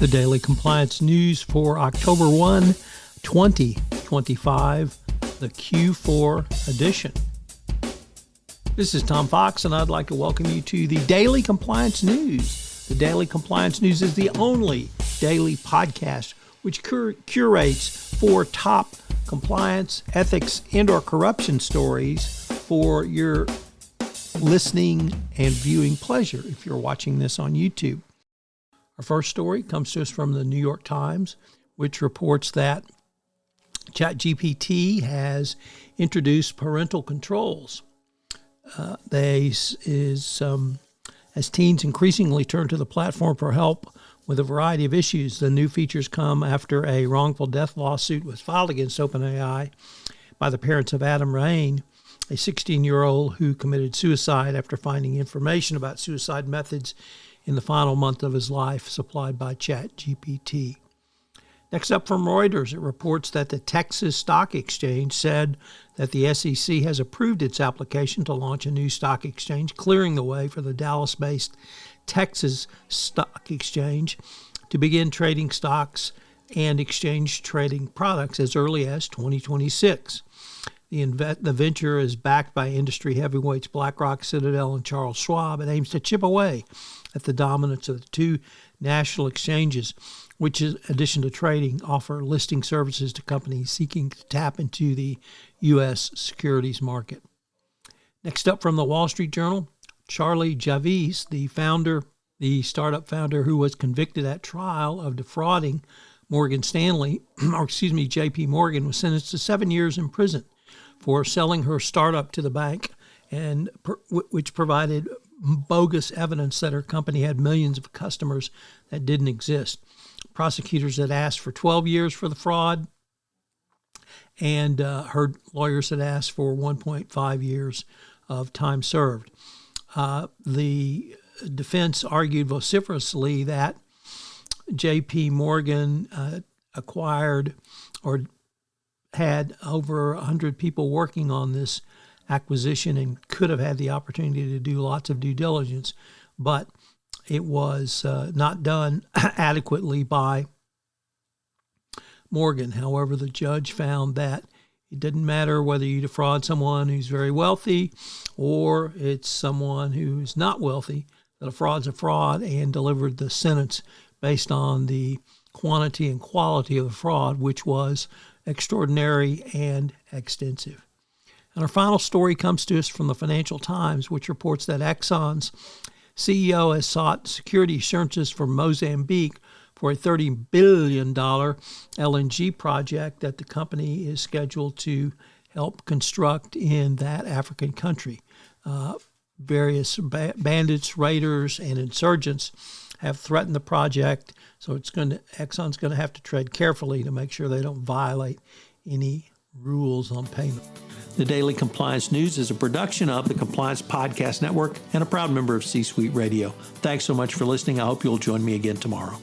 The Daily Compliance News for October 1, 2025, the Q4 edition. This is Tom Fox, and I'd like to welcome you to the Daily Compliance News. The Daily Compliance News is the only daily podcast which curates 4 top compliance, ethics, and/or corruption stories for your listening and viewing pleasure if you're watching this on YouTube. Our first story comes to us from the New York Times, which reports that ChatGPT has introduced parental controls. As teens increasingly turn to the platform for help with a variety of issues, the new features come after a wrongful death lawsuit was filed against OpenAI by the parents of Adam Raine, a 16-year-old who committed suicide after finding information about suicide methods in the final month of his life supplied by ChatGPT. Next up from Reuters, it reports that the Texas Stock Exchange said that the SEC has approved its application to launch a new stock exchange, clearing the way for the Dallas-based Texas Stock Exchange to begin trading stocks and exchange trading products as early as 2026. The venture is backed by industry heavyweights BlackRock, Citadel, and Charles Schwab, and aims to chip away at the dominance of the 2 national exchanges, which, in addition to trading, offer listing services to companies seeking to tap into the U.S. securities market. Next up from the Wall Street Journal, Charlie Javice, the startup founder who was convicted at trial of defrauding JP Morgan, was sentenced to 7 years in prison for selling her startup to the bank, and which provided bogus evidence that her company had millions of customers that didn't exist. Prosecutors had asked for 12 years for the fraud, and her lawyers had asked for 1.5 years of time served. The defense argued vociferously that JP Morgan acquired or had over 100 people working on this acquisition and could have had the opportunity to do lots of due diligence, but it was not done adequately by Morgan. However, the judge found that it didn't matter whether you defraud someone who's very wealthy or it's someone who's not wealthy, that a fraud's a fraud, and delivered the sentence based on the quantity and quality of the fraud, which was extraordinary and extensive. And our final story comes to us from the Financial Times, which reports that Exxon's CEO has sought security assurances for Mozambique for a $30 billion LNG project that the company is scheduled to help construct in that African country. Various bandits, raiders, and insurgents have threatened the project, so Exxon's going to have to tread carefully to make sure they don't violate any rules on payment. The Daily Compliance News is a production of the Compliance Podcast Network and a proud member of C-Suite Radio. Thanks so much for listening. I hope you'll join me again tomorrow.